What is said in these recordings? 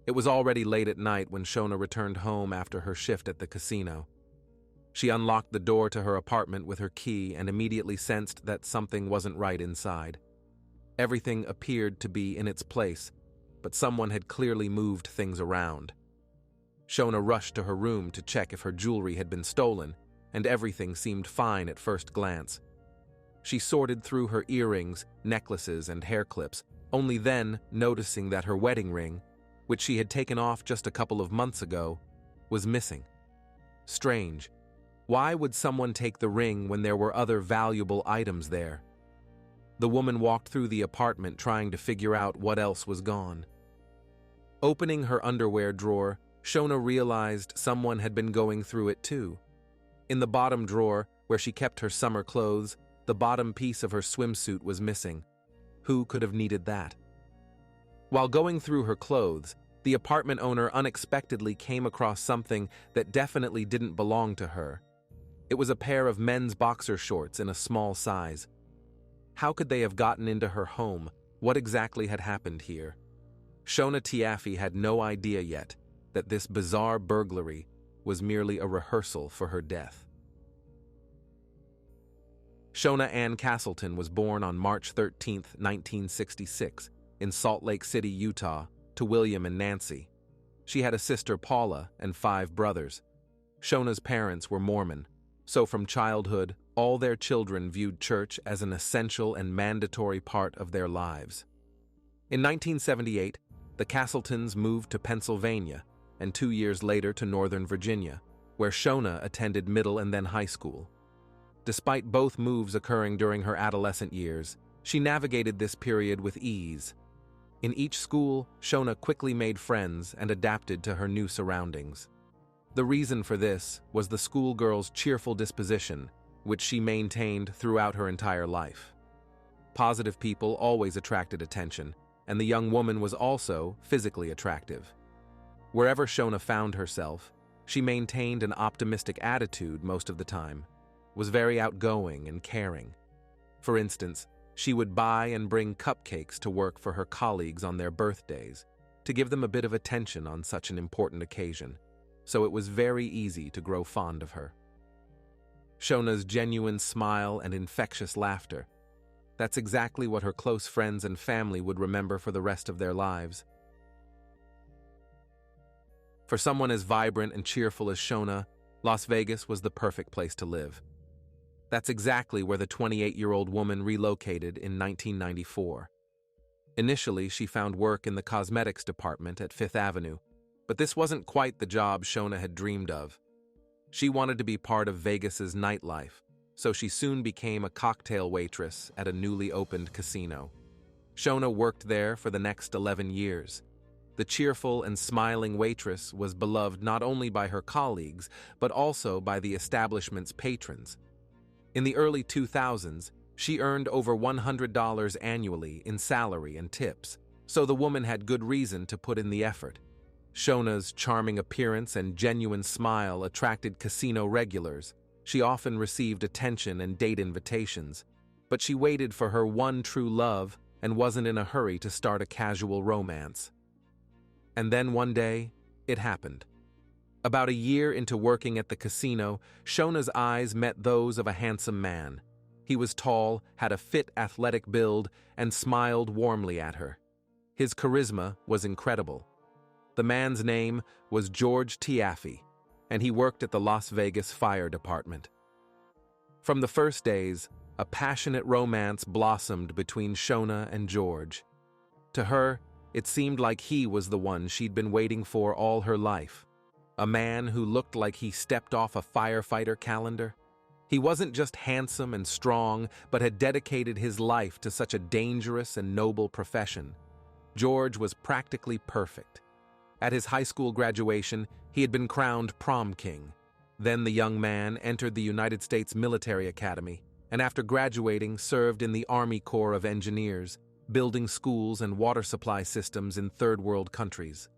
It was already late at night when Shona returned home after her shift at the casino. She unlocked the door to her apartment with her key and immediately sensed that something wasn't right inside. Everything appeared to be in its place, but someone had clearly moved things around. Shona rushed to her room to check if her jewelry had been stolen, and everything seemed fine at first glance. She sorted through her earrings, necklaces, and hair clips, only then noticing that her wedding ring, which she had taken off just a couple of months ago, was missing. Strange. Why would someone take the ring when there were other valuable items there? The woman walked through the apartment trying to figure out what else was gone. Opening her underwear drawer, Shona realized someone had been going through it too. In the bottom drawer, where she kept her summer clothes, the bottom piece of her swimsuit was missing. Who could have needed that? While going through her clothes, the apartment owner unexpectedly came across something that definitely didn't belong to her. It was a pair of men's boxer shorts in a small size. How could they have gotten into her home? What exactly had happened here? Shauna Tiaffay had no idea yet that this bizarre burglary was merely a rehearsal for her death. Shona Ann Castleton was born on March 13, 1966, in Salt Lake City, Utah, to William and Nancy. She had a sister, Paula, and 5 brothers. Shona's parents were Mormon, so from childhood, all their children viewed church as an essential and mandatory part of their lives. In 1978, the Castletons moved to Pennsylvania, and 2 years later to Northern Virginia, where Shona attended middle and then high school. Despite both moves occurring during her adolescent years, she navigated this period with ease. In each school, Shona quickly made friends and adapted to her new surroundings. The reason for this was the schoolgirl's cheerful disposition, which she maintained throughout her entire life. Positive people always attracted attention, and the young woman was also physically attractive. Wherever Shona found herself, she maintained an optimistic attitude most of the time, was very outgoing and caring. For instance, she would buy and bring cupcakes to work for her colleagues on their birthdays, to give them a bit of attention on such an important occasion, so it was very easy to grow fond of her. Shona's genuine smile and infectious laughter, that's exactly what her close friends and family would remember for the rest of their lives. For someone as vibrant and cheerful as Shona, Las Vegas was the perfect place to live. That's exactly where the 28-year-old woman relocated in 1994. Initially, she found work in the cosmetics department at Fifth Avenue, but this wasn't quite the job Shona had dreamed of. She wanted to be part of Vegas's nightlife, so she soon became a cocktail waitress at a newly opened casino. Shona worked there for the next 11 years. The cheerful and smiling waitress was beloved not only by her colleagues, but also by the establishment's patrons. In the early 2000s, she earned over $100 annually in salary and tips, so the woman had good reason to put in the effort. Shona's charming appearance and genuine smile attracted casino regulars. She often received attention and date invitations, but she waited for her one true love and wasn't in a hurry to start a casual romance. And then one day, it happened. About a year into working at the casino, Shona's eyes met those of a handsome man. He was tall, had a fit, athletic build, and smiled warmly at her. His charisma was incredible. The man's name was George Tiaffay, and he worked at the Las Vegas Fire Department. From the first days, a passionate romance blossomed between Shona and George. To her, it seemed like he was the one she'd been waiting for all her life. A man who looked like he stepped off a firefighter calendar. He wasn't just handsome and strong, but had dedicated his life to such a dangerous and noble profession. George was practically perfect. At his high school graduation, he had been crowned prom king. Then the young man entered the United States Military Academy, and after graduating served in the Army Corps of Engineers, building schools and water supply systems in third-world countries.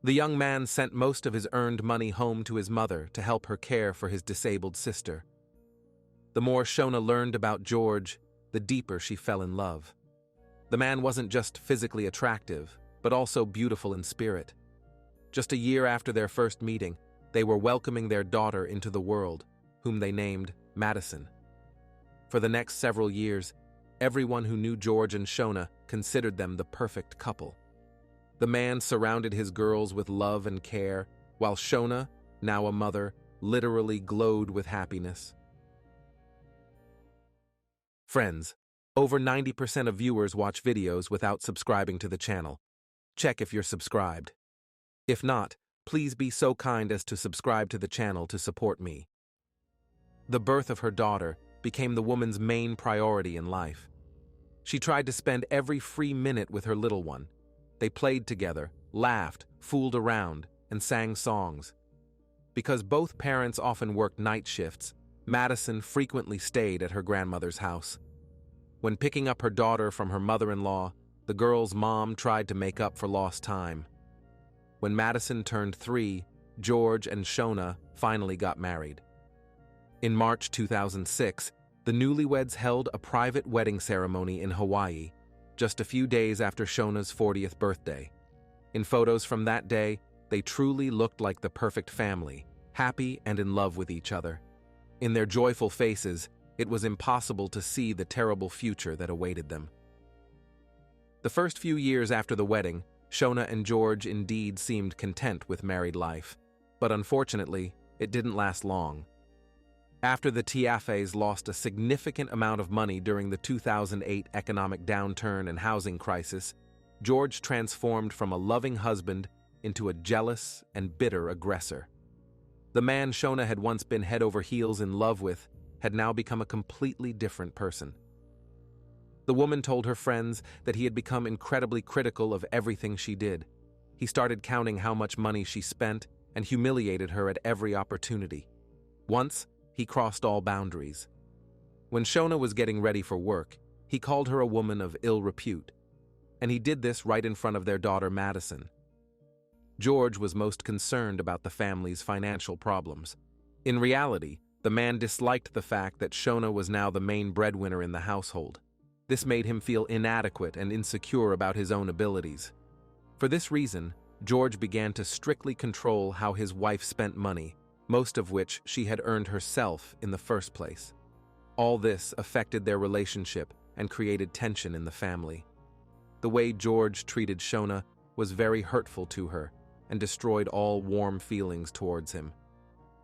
The young man sent most of his earned money home to his mother to help her care for his disabled sister. The more Shona learned about George, the deeper she fell in love. The man wasn't just physically attractive, but also beautiful in spirit. Just a year after their first meeting, they were welcoming their daughter into the world, whom they named Madison. For the next several years, everyone who knew George and Shona considered them the perfect couple. The man surrounded his girls with love and care, while Shona, now a mother, literally glowed with happiness. Friends, over 90% of viewers watch videos without subscribing to the channel. Check if you're subscribed. If not, please be so kind as to subscribe to the channel to support me. The birth of her daughter became the woman's main priority in life. She tried to spend every free minute with her little one. They played together, laughed, fooled around, and sang songs. Because both parents often worked night shifts, Madison frequently stayed at her grandmother's house. When picking up her daughter from her mother-in-law, the girl's mom tried to make up for lost time. When Madison turned 3, George and Shona finally got married. In March 2006, the newlyweds held a private wedding ceremony in Hawaii, just a few days after Shona's 40th birthday. In photos from that day, they truly looked like the perfect family, happy and in love with each other. In their joyful faces, it was impossible to see the terrible future that awaited them. The first few years after the wedding, Shona and George indeed seemed content with married life, but unfortunately, it didn't last long. After the Tiaffays lost a significant amount of money during the 2008 economic downturn and housing crisis, George transformed from a loving husband into a jealous and bitter aggressor. The man Shona had once been head over heels in love with had now become a completely different person. The woman told her friends that he had become incredibly critical of everything she did. He started counting how much money she spent and humiliated her at every opportunity. Once, he crossed all boundaries. When Shona was getting ready for work, he called her a woman of ill repute, and he did this right in front of their daughter Madison. George was most concerned about the family's financial problems. In reality, the man disliked the fact that Shona was now the main breadwinner in the household. This made him feel inadequate and insecure about his own abilities. For this reason, George began to strictly control how his wife spent money, most of which she had earned herself in the first place. All this affected their relationship and created tension in the family. The way George treated Shona was very hurtful to her and destroyed all warm feelings towards him.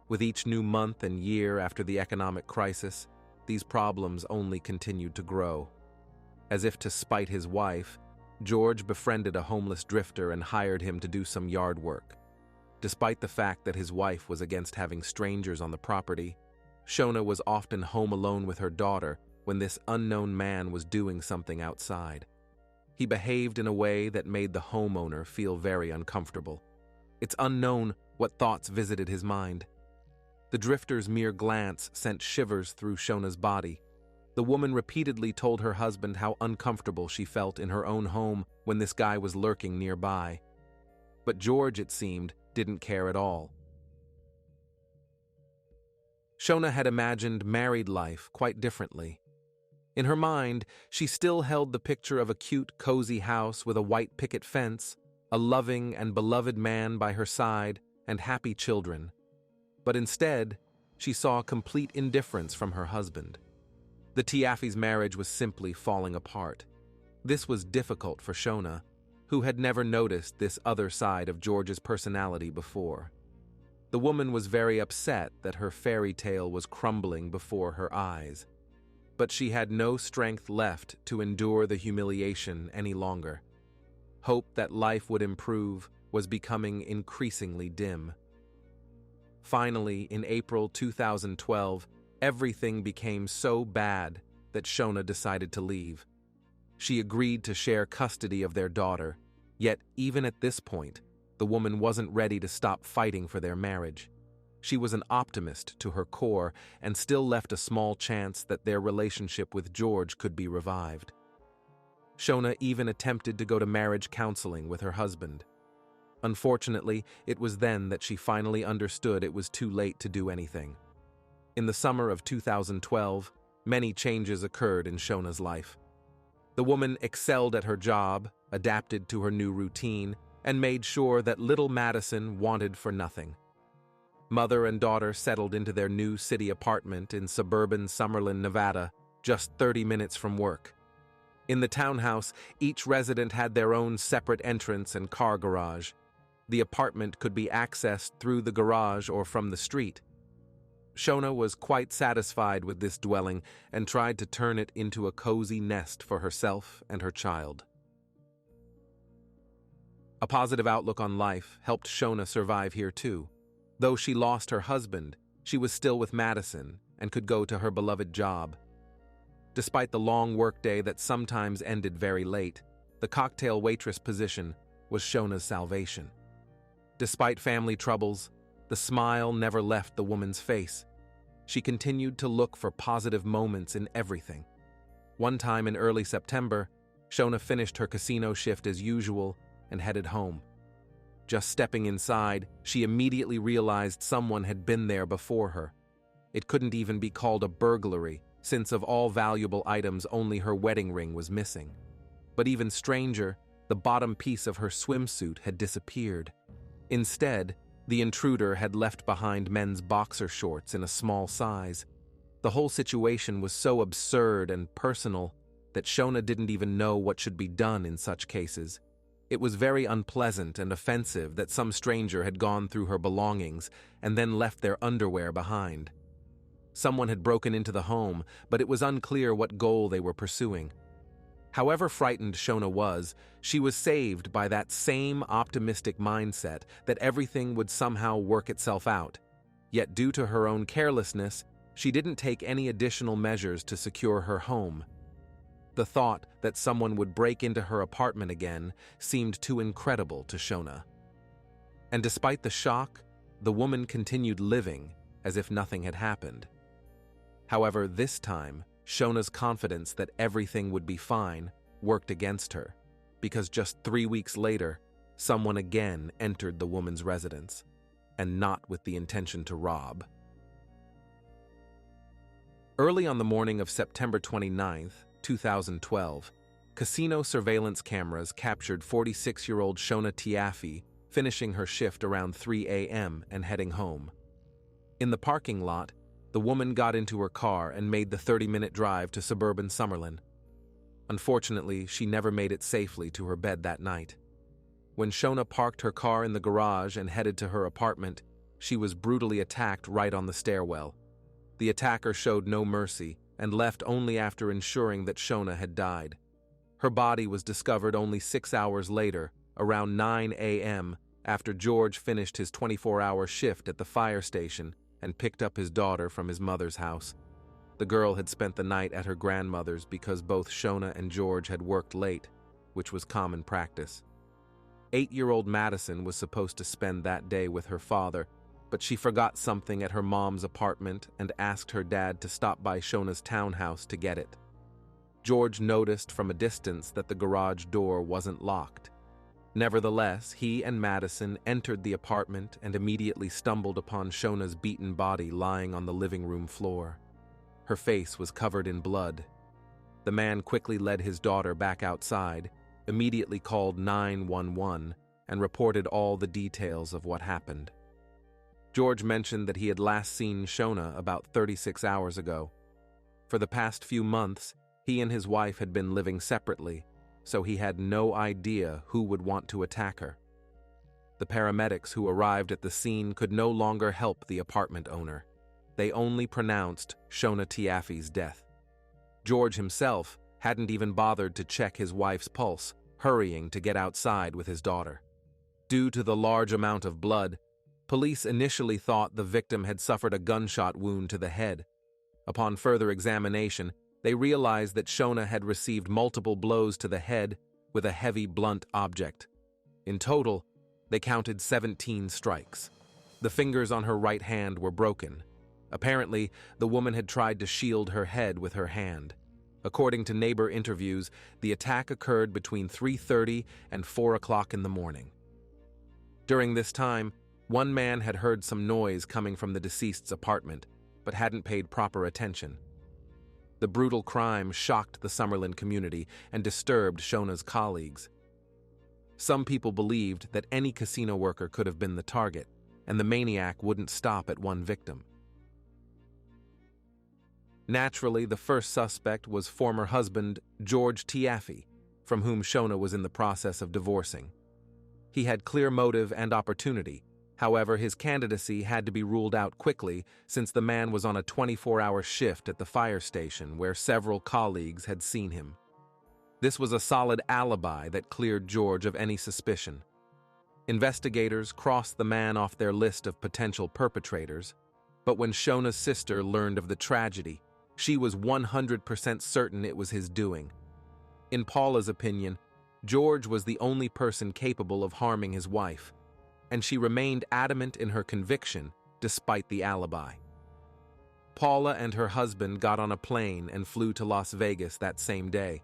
With each new month and year after the economic crisis, these problems only continued to grow. As if to spite his wife, George befriended a homeless drifter and hired him to do some yard work. Despite the fact that his wife was against having strangers on the property, Shona was often home alone with her daughter when this unknown man was doing something outside. He behaved in a way that made the homeowner feel very uncomfortable. It's unknown what thoughts visited his mind. The drifter's mere glance sent shivers through Shona's body. The woman repeatedly told her husband how uncomfortable she felt in her own home when this guy was lurking nearby. But George, it seemed, didn't care at all. Shona had imagined married life quite differently. In her mind, she still held the picture of a cute, cozy house with a white picket fence, a loving and beloved man by her side, and happy children. But instead, she saw complete indifference from her husband. The Tiaffays' marriage was simply falling apart. This was difficult for Shona, who had never noticed this other side of George's personality before. The woman was very upset that her fairy tale was crumbling before her eyes. But she had no strength left to endure the humiliation any longer. Hope that life would improve was becoming increasingly dim. Finally, in April 2012, everything became so bad that Shona decided to leave. She agreed to share custody of their daughter, yet even at this point, the woman wasn't ready to stop fighting for their marriage. She was an optimist to her core and still left a small chance that their relationship with George could be revived. Shona even attempted to go to marriage counseling with her husband. Unfortunately, it was then that she finally understood it was too late to do anything. In the summer of 2012, many changes occurred in Shona's life. The woman excelled at her job, adapted to her new routine, and made sure that little Madison wanted for nothing. Mother and daughter settled into their new city apartment in suburban Summerlin, Nevada, just 30 minutes from work. In the townhouse, each resident had their own separate entrance and car garage. The apartment could be accessed through the garage or from the street. Shona was quite satisfied with this dwelling and tried to turn it into a cozy nest for herself and her child. A positive outlook on life helped Shona survive here too. Though she lost her husband, she was still with Madison and could go to her beloved job. Despite the long workday that sometimes ended very late, the cocktail waitress position was Shona's salvation. Despite family troubles, the smile never left the woman's face. She continued to look for positive moments in everything. One time in early September, Shona finished her casino shift as usual and headed home. Just stepping inside, she immediately realized someone had been there before her. It couldn't even be called a burglary, since of all valuable items only her wedding ring was missing. But even stranger, the bottom piece of her swimsuit had disappeared. Instead, the intruder had left behind men's boxer shorts in a small size. The whole situation was so absurd and personal that Shona didn't even know what should be done in such cases. It was very unpleasant and offensive that some stranger had gone through her belongings and then left their underwear behind. Someone had broken into the home, but it was unclear what goal they were pursuing. However frightened Shona was, she was saved by that same optimistic mindset that everything would somehow work itself out. Yet due to her own carelessness, she didn't take any additional measures to secure her home. The thought that someone would break into her apartment again seemed too incredible to Shona. And despite the shock, the woman continued living as if nothing had happened. However, this time, Shona's confidence that everything would be fine worked against her, because just 3 weeks later, someone again entered the woman's residence, and not with the intention to rob. Early on the morning of September 29th, 2012, casino surveillance cameras captured 46-year-old Shauna Tiaffay finishing her shift around 3 a.m. and heading home. In the parking lot, the woman got into her car and made the 30-minute drive to suburban Summerlin. Unfortunately, she never made it safely to her bed that night. When Shona parked her car in the garage and headed to her apartment, she was brutally attacked right on the stairwell. The attacker showed no mercy and left only after ensuring that Shona had died. Her body was discovered only 6 hours later, around 9 a.m., after George finished his 24-hour shift at the fire station and picked up his daughter from his mother's house. The girl had spent the night at her grandmother's because both Shona and George had worked late, which was common practice. 8-year-old Madison was supposed to spend that day with her father, but she forgot something at her mom's apartment and asked her dad to stop by Shona's townhouse to get it. George noticed from a distance that the garage door wasn't locked. Nevertheless, he and Madison entered the apartment and immediately stumbled upon Shona's beaten body lying on the living room floor. Her face was covered in blood. The man quickly led his daughter back outside, immediately called 911, and reported all the details of what happened. George mentioned that he had last seen Shona about 36 hours ago. For the past few months, he and his wife had been living separately, so he had no idea who would want to attack her. The paramedics who arrived at the scene could no longer help the apartment owner. They only pronounced Shauna Tiaffay's death. George himself hadn't even bothered to check his wife's pulse, hurrying to get outside with his daughter. Due to the large amount of blood, police initially thought the victim had suffered a gunshot wound to the head. Upon further examination, they realized that Shona had received multiple blows to the head with a heavy blunt object. In total, they counted 17 strikes. The fingers on her right hand were broken. Apparently, the woman had tried to shield her head with her hand. According to neighbor interviews, the attack occurred between 3:30 and 4 o'clock in the morning. During this time, one man had heard some noise coming from the deceased's apartment, but hadn't paid proper attention. The brutal crime shocked the Summerlin community and disturbed Shona's colleagues. Some people believed that any casino worker could have been the target, and the maniac wouldn't stop at one victim. Naturally, the first suspect was former husband George Tiaffay, from whom Shona was in the process of divorcing. He had clear motive and opportunity. However, his candidacy had to be ruled out quickly since the man was on a 24-hour shift at the fire station where several colleagues had seen him. This was a solid alibi that cleared George of any suspicion. Investigators crossed the man off their list of potential perpetrators, but when Shona's sister learned of the tragedy, she was 100% certain it was his doing. In Paula's opinion, George was the only person capable of harming his wife, and she remained adamant in her conviction despite the alibi. Paula and her husband got on a plane and flew to Las Vegas that same day.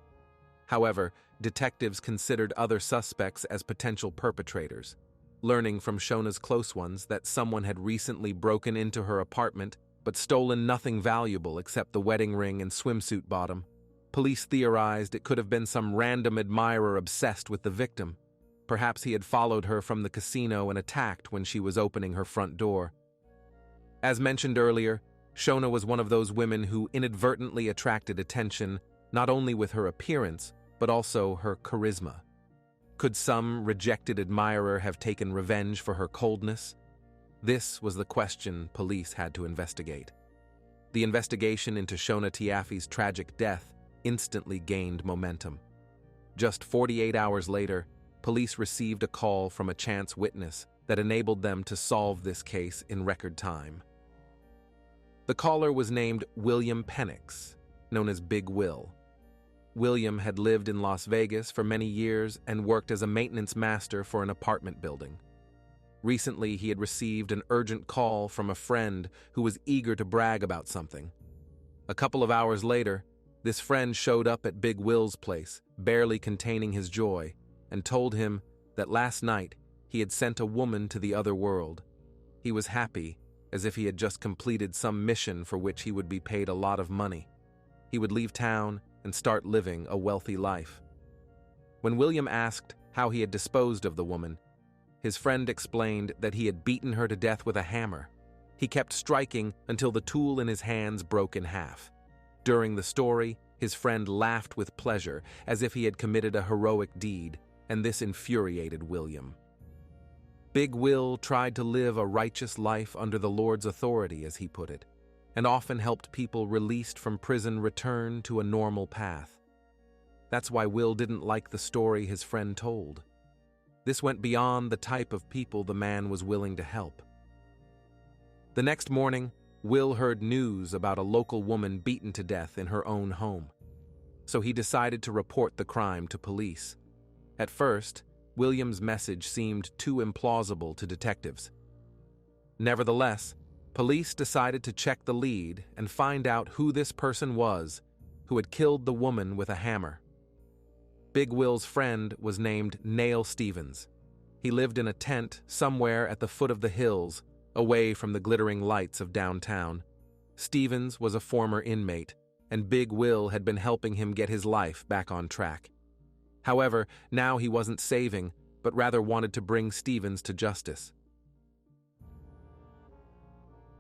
However, detectives considered other suspects as potential perpetrators, learning from Shona's close ones that someone had recently broken into her apartment but stolen nothing valuable except the wedding ring and swimsuit bottom. Police theorized it could have been some random admirer obsessed with the victim. Perhaps he had followed her from the casino and attacked when she was opening her front door. As mentioned earlier, Shona was one of those women who inadvertently attracted attention not only with her appearance, but also her charisma. Could some rejected admirer have taken revenge for her coldness? This was the question police had to investigate. The investigation into Shauna Tiaffay's tragic death instantly gained momentum. Just 48 hours later, police received a call from a chance witness that enabled them to solve this case in record time. The caller was named William Penix, known as Big Will. William had lived in Las Vegas for many years and worked as a maintenance master for an apartment building. Recently, he had received an urgent call from a friend who was eager to brag about something. A couple of hours later, this friend showed up at Big Will's place, barely containing his joy, and told him that last night he had sent a woman to the other world. He was happy, as if he had just completed some mission for which he would be paid a lot of money. He would leave town and start living a wealthy life. When William asked how he had disposed of the woman, his friend explained that he had beaten her to death with a hammer. He kept striking until the tool in his hands broke in half. During the story, his friend laughed with pleasure, as if he had committed a heroic deed, and this infuriated William. Big Will tried to live a righteous life under the Lord's authority, as he put it, and often helped people released from prison return to a normal path. That's why Will didn't like the story his friend told. This went beyond the type of people the man was willing to help. The next morning, Will heard news about a local woman beaten to death in her own home. So he decided to report the crime to police. At first, William's message seemed too implausible to detectives. Nevertheless, police decided to check the lead and find out who this person was who had killed the woman with a hammer. Big Will's friend was named Neil Stevens. He lived in a tent somewhere at the foot of the hills, away from the glittering lights of downtown. Stevens was a former inmate, and Big Will had been helping him get his life back on track. However, now he wasn't saving, but rather wanted to bring Stevens to justice.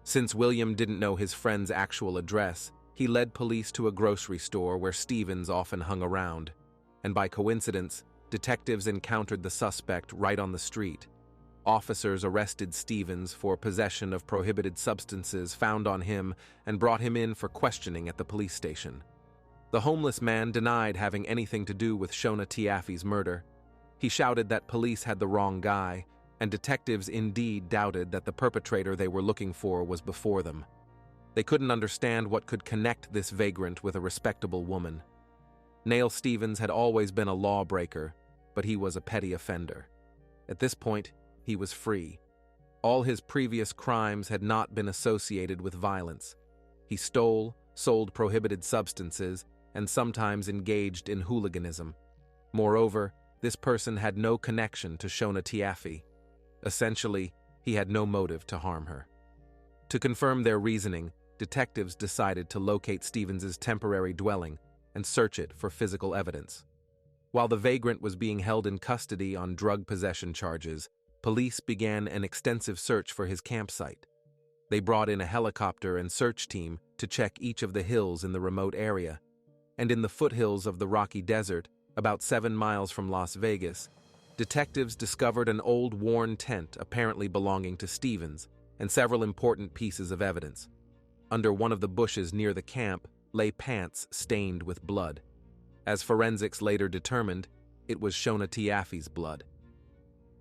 Since William didn't know his friend's actual address, he led police to a grocery store where Stevens often hung around. And by coincidence, detectives encountered the suspect right on the street. Officers arrested Stevens for possession of prohibited substances found on him and brought him in for questioning at the police station. The homeless man denied having anything to do with Shauna Tiaffay's murder. He shouted that police had the wrong guy, and detectives indeed doubted that the perpetrator they were looking for was before them. They couldn't understand what could connect this vagrant with a respectable woman. Neil Stevens had always been a lawbreaker, but he was a petty offender. At this point, he was free. All his previous crimes had not been associated with violence. He stole, sold prohibited substances, and sometimes engaged in hooliganism. Moreover, this person had no connection to Shauna Tiaffay. Essentially, he had no motive to harm her. To confirm their reasoning, detectives decided to locate Stevens's temporary dwelling and search it for physical evidence. While the vagrant was being held in custody on drug possession charges, police began an extensive search for his campsite. They brought in a helicopter and search team to check each of the hills in the remote area. And in the foothills of the Rocky Desert, about 7 miles from Las Vegas, detectives discovered an old worn tent apparently belonging to Stevens and several important pieces of evidence. Under one of the bushes near the camp lay pants stained with blood. As forensics later determined, it was Shauna Tiaffay's blood.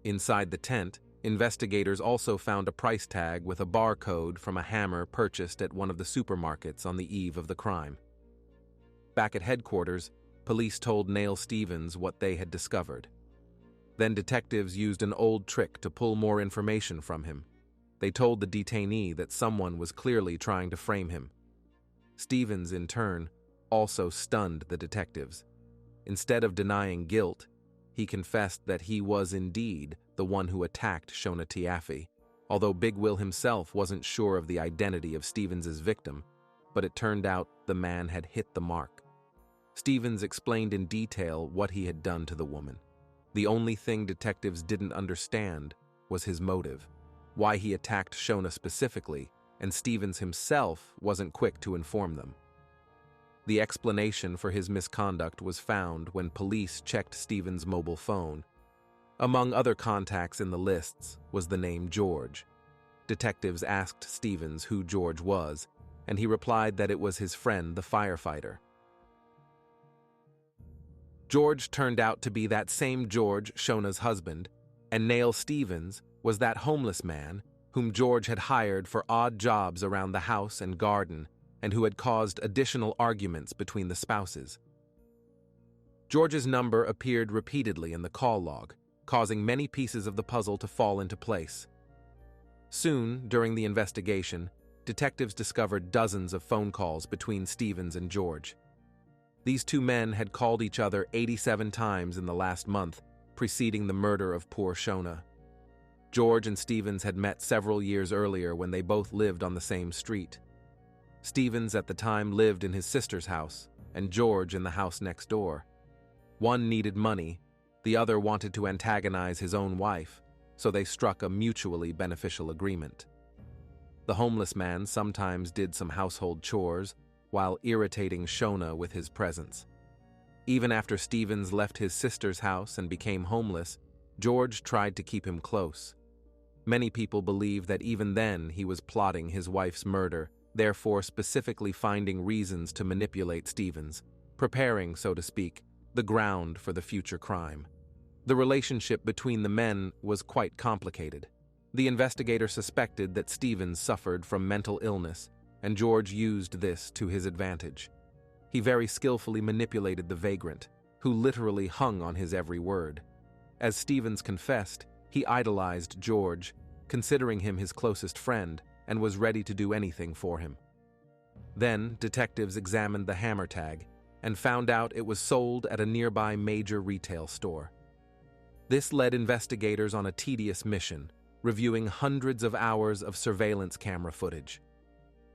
Inside the tent, investigators also found a price tag with a barcode from a hammer purchased at one of the supermarkets on the eve of the crime. Back at headquarters, police told Neil Stevens what they had discovered. Then detectives used an old trick to pull more information from him. They told the detainee that someone was clearly trying to frame him. Stevens, in turn, also stunned the detectives. Instead of denying guilt, he confessed that he was indeed the one who attacked Shauna Tiaffay, although Big Will himself wasn't sure of the identity of Stevens' victim, but it turned out the man had hit the mark. Stevens explained in detail what he had done to the woman. The only thing detectives didn't understand was his motive, why he attacked Shona specifically, and Stevens himself wasn't quick to inform them. The explanation for his misconduct was found when police checked Stevens' mobile phone. Among other contacts in the lists was the name George. Detectives asked Stevens who George was, and he replied that it was his friend, the firefighter. George turned out to be that same George, Shona's husband, and Neil Stevens was that homeless man whom George had hired for odd jobs around the house and garden and who had caused additional arguments between the spouses. George's number appeared repeatedly in the call log, causing many pieces of the puzzle to fall into place. Soon, during the investigation, detectives discovered dozens of phone calls between Stevens and George. These two men had called each other 87 times in the last month, preceding the murder of poor Shona. George and Stevens had met several years earlier when they both lived on the same street. Stevens at the time lived in his sister's house, and George in the house next door. One needed money, the other wanted to antagonize his own wife, so they struck a mutually beneficial agreement. The homeless man sometimes did some household chores, while irritating Shona with his presence. Even after Stevens left his sister's house and became homeless, George tried to keep him close. Many people believe that even then he was plotting his wife's murder, therefore specifically finding reasons to manipulate Stevens, preparing, so to speak, the ground for the future crime. The relationship between the men was quite complicated. The investigator suspected that Stevens suffered from mental illness, and George used this to his advantage. He very skillfully manipulated the vagrant, who literally hung on his every word. As Stevens confessed, he idolized George, considering him his closest friend, and was ready to do anything for him. Then, detectives examined the hammer tag and found out it was sold at a nearby major retail store. This led investigators on a tedious mission, reviewing hundreds of hours of surveillance camera footage.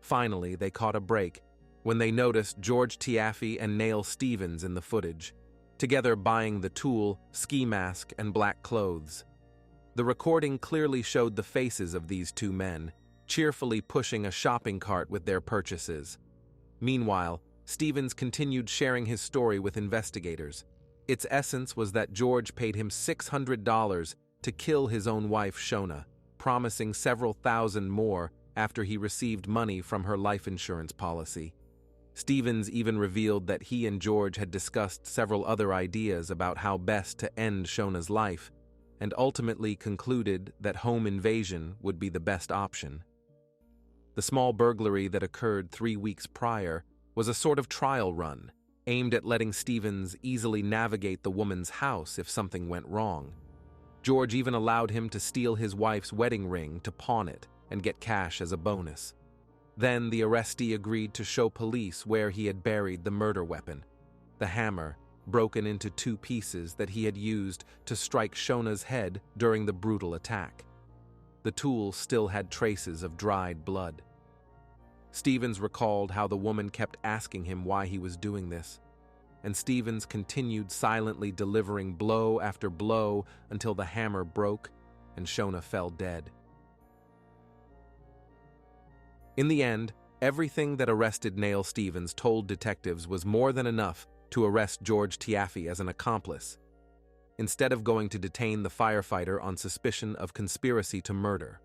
Finally, they caught a break when they noticed George Tiaffay and Neil Stevens in the footage, together buying the tool, ski mask, and black clothes. The recording clearly showed the faces of these two men, cheerfully pushing a shopping cart with their purchases. Meanwhile, Stevens continued sharing his story with investigators. Its essence was that George paid him $600 to kill his own wife, Shona, promising several thousand more after he received money from her life insurance policy. Stevens even revealed that he and George had discussed several other ideas about how best to end Shona's life, and ultimately concluded that home invasion would be the best option. The small burglary that occurred 3 weeks prior was a sort of trial run, aimed at letting Stevens easily navigate the woman's house if something went wrong. George even allowed him to steal his wife's wedding ring to pawn it and get cash as a bonus. Then the arrestee agreed to show police where he had buried the murder weapon, the hammer, broken into 2 pieces that he had used to strike Shona's head during the brutal attack. The tool still had traces of dried blood. Stevens recalled how the woman kept asking him why he was doing this. and Stevens continued silently delivering blow after blow until the hammer broke and Shona fell dead. In the end, everything that arrested Neil Stevens told detectives was more than enough to arrest George Tiaffay as an accomplice, instead of going to detain the firefighter on suspicion of conspiracy to murder.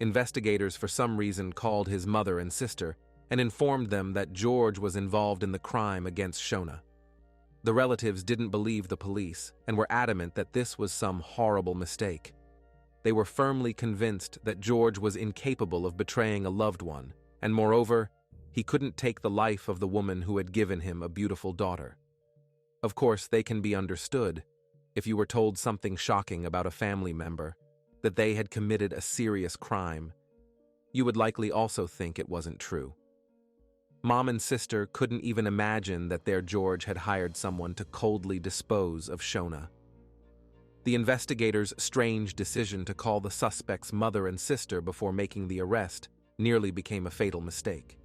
Investigators for some reason called his mother and sister and informed them that George was involved in the crime against Shona. The relatives didn't believe the police and were adamant that this was some horrible mistake. They were firmly convinced that George was incapable of betraying a loved one, and moreover, he couldn't take the life of the woman who had given him a beautiful daughter. Of course, they can be understood if you were told something shocking about a family member, that they had committed a serious crime. You would likely also think it wasn't true. Mom and sister couldn't even imagine that their George had hired someone to coldly dispose of Shona. The investigators' strange decision to call the suspect's mother and sister before making the arrest nearly became a fatal mistake.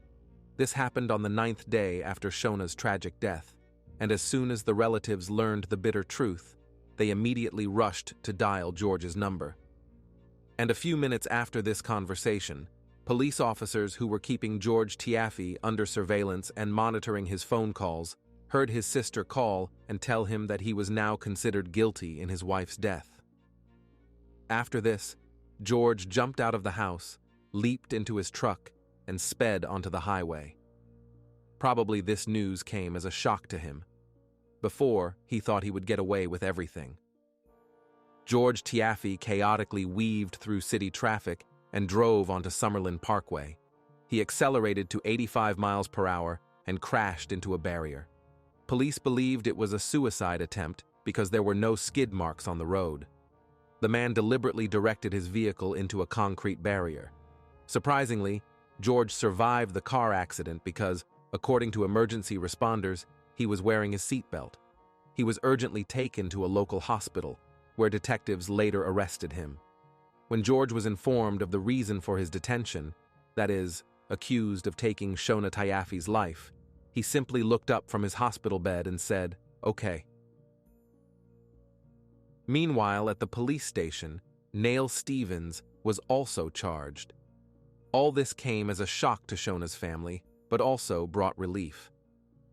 This happened on the 9th day after Shona's tragic death, and as soon as the relatives learned the bitter truth, they immediately rushed to dial George's number. And a few minutes after this conversation, police officers who were keeping George Tiaffay under surveillance and monitoring his phone calls heard his sister call and tell him that he was now considered guilty in his wife's death. After this, George jumped out of the house, leaped into his truck, and sped onto the highway. Probably this news came as a shock to him. Before, he thought he would get away with everything. George Tiaffay chaotically weaved through city traffic and drove onto Summerlin Parkway. He accelerated to 85 miles per hour and crashed into a barrier. Police believed it was a suicide attempt because there were no skid marks on the road. The man deliberately directed his vehicle into a concrete barrier. Surprisingly, George survived the car accident because, according to emergency responders, he was wearing his seatbelt. He was urgently taken to a local hospital, where detectives later arrested him. When George was informed of the reason for his detention, that is, accused of taking Shauna Tiaffay's life, he simply looked up from his hospital bed and said, "Okay." Meanwhile, at the police station, Neil Stevens was also charged. All this came as a shock to Shona's family, but also brought relief.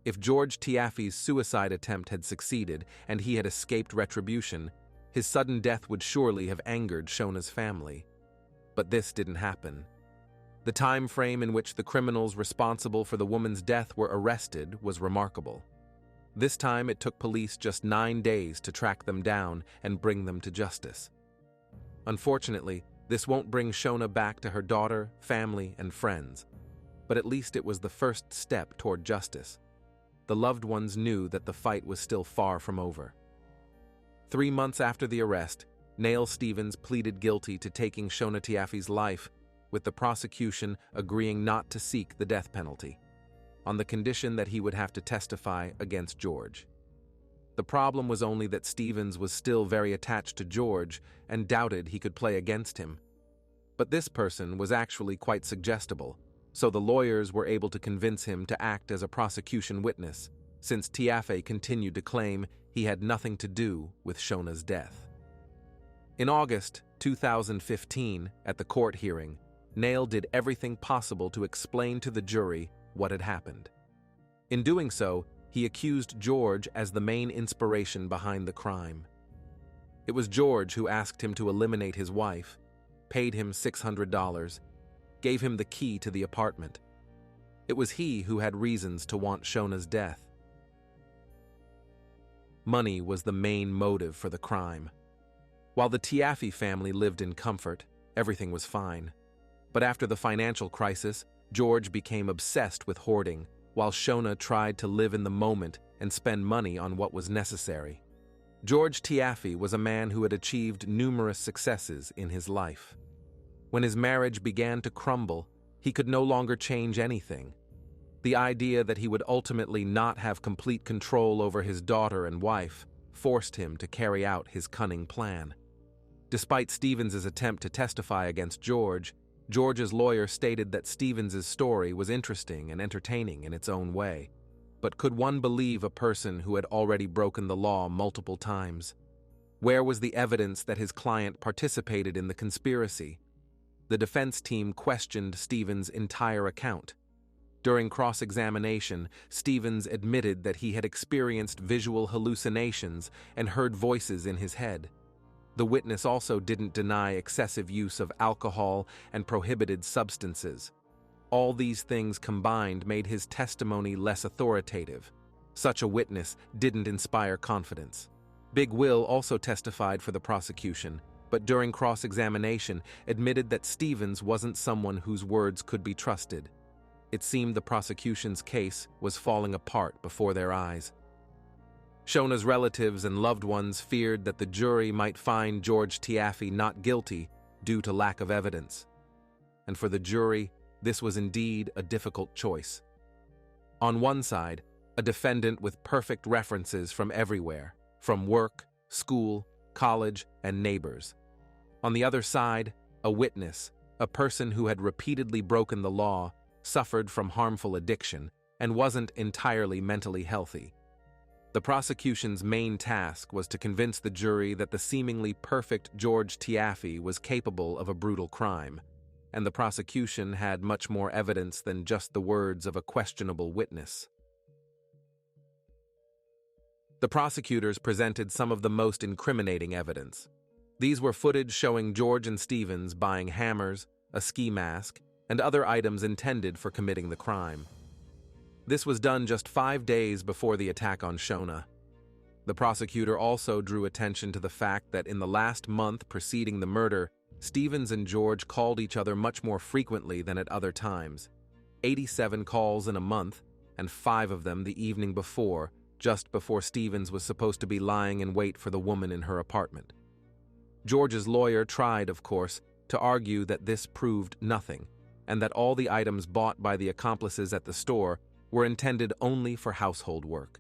If George Tiaffay's suicide attempt had succeeded and he had escaped retribution, his sudden death would surely have angered Shona's family. But this didn't happen. The time frame in which the criminals responsible for the woman's death were arrested was remarkable. This time it took police just 9 days to track them down and bring them to justice. Unfortunately, this won't bring Shona back to her daughter, family, and friends, but at least it was the first step toward justice. The loved ones knew that the fight was still far from over. 3 months after the arrest, Neil Stevens pleaded guilty to taking Shauna Tiaffay's life, with the prosecution agreeing not to seek the death penalty, on the condition that he would have to testify against George. The problem was only that Stevens was still very attached to George and doubted he could play against him. But this person was actually quite suggestible, so the lawyers were able to convince him to act as a prosecution witness, since Tiaffay continued to claim he had nothing to do with Shona's death. In August 2015, at the court hearing, Neil did everything possible to explain to the jury what had happened. In doing so, he accused George as the main inspiration behind the crime. It was George who asked him to eliminate his wife, paid him $600, gave him the key to the apartment. It was he who had reasons to want Shona's death. Money was the main motive for the crime. While the Tiaffay family lived in comfort, everything was fine. But after the financial crisis, George became obsessed with hoarding, while Shona tried to live in the moment and spend money on what was necessary. George Tiaffay was a man who had achieved numerous successes in his life. When his marriage began to crumble, he could no longer change anything. The idea that he would ultimately not have complete control over his daughter and wife forced him to carry out his cunning plan. Despite Stevens's attempt to testify against George, George's lawyer stated that Stevens's story was interesting and entertaining in its own way. But could one believe a person who had already broken the law multiple times? Where was the evidence that his client participated in the conspiracy? The defense team questioned Stevens' entire account. During cross-examination, Stevens admitted that he had experienced visual hallucinations and heard voices in his head. The witness also didn't deny excessive use of alcohol and prohibited substances. All these things combined made his testimony less authoritative. Such a witness didn't inspire confidence. Big Will also testified for the prosecution, but during cross-examination admitted that Stevens wasn't someone whose words could be trusted. It seemed the prosecution's case was falling apart before their eyes. Shona's relatives and loved ones feared that the jury might find George Tiaffay not guilty due to lack of evidence. And for the jury, this was indeed a difficult choice. On one side, a defendant with perfect references from everywhere, from work, school, college, and neighbors. On the other side, a witness, a person who had repeatedly broken the law, suffered from harmful addiction, and wasn't entirely mentally healthy. The prosecution's main task was to convince the jury that the seemingly perfect George Tiaffay was capable of a brutal crime, and the prosecution had much more evidence than just the words of a questionable witness. The prosecutors presented some of the most incriminating evidence. These were footage showing George and Stevens buying hammers, a ski mask, and other items intended for committing the crime. This was done just 5 days before the attack on Shona. The prosecutor also drew attention to the fact that in the last month preceding the murder, Stevens and George called each other much more frequently than at other times. 87 calls in a month, and 5 of them the evening before, just before Stevens was supposed to be lying in wait for the woman in her apartment. George's lawyer tried, of course, to argue that this proved nothing, and that all the items bought by the accomplices at the store were intended only for household work.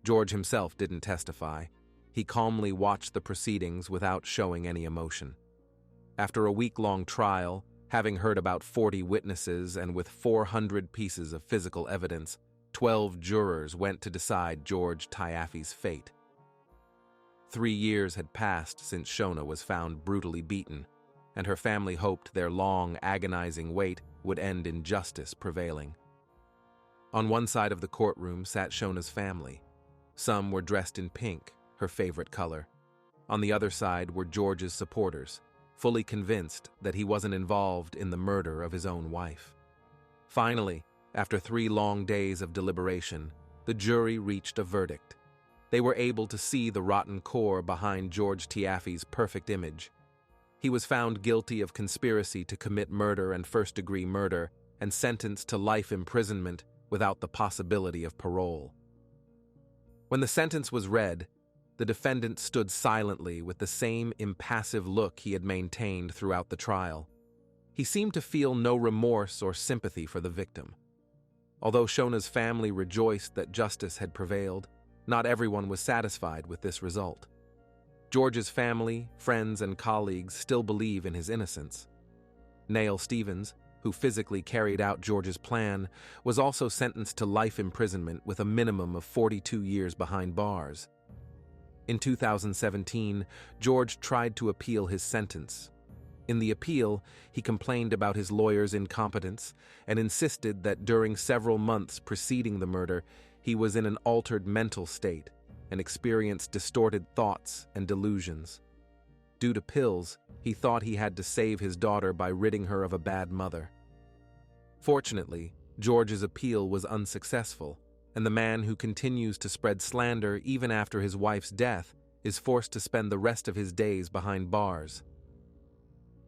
George himself didn't testify. He calmly watched the proceedings without showing any emotion. After a week-long trial, having heard about 40 witnesses and with 400 pieces of physical evidence, 12 jurors went to decide George Tiaffay's fate. 3 years had passed since Shona was found brutally beaten, and her family hoped their long, agonizing wait would end in justice prevailing. On one side of the courtroom sat Shona's family. Some were dressed in pink, her favorite color. On the other side were George's supporters, fully convinced that he wasn't involved in the murder of his own wife. Finally, after 3 long days of deliberation, the jury reached a verdict. They were able to see the rotten core behind George Tiaffay's perfect image. He was found guilty of conspiracy to commit murder and first-degree murder and sentenced to life imprisonment without the possibility of parole. When the sentence was read, the defendant stood silently with the same impassive look he had maintained throughout the trial. He seemed to feel no remorse or sympathy for the victim. Although Shona's family rejoiced that justice had prevailed, not everyone was satisfied with this result. George's family, friends, and colleagues still believe in his innocence. Neil Stevens, who physically carried out George's plan, was also sentenced to life imprisonment with a minimum of 42 years behind bars. In 2017, George tried to appeal his sentence. In the appeal, he complained about his lawyer's incompetence and insisted that during several months preceding the murder, he was in an altered mental state and experienced distorted thoughts and delusions. Due to pills, he thought he had to save his daughter by ridding her of a bad mother. Fortunately, George's appeal was unsuccessful, and the man who continues to spread slander even after his wife's death is forced to spend the rest of his days behind bars.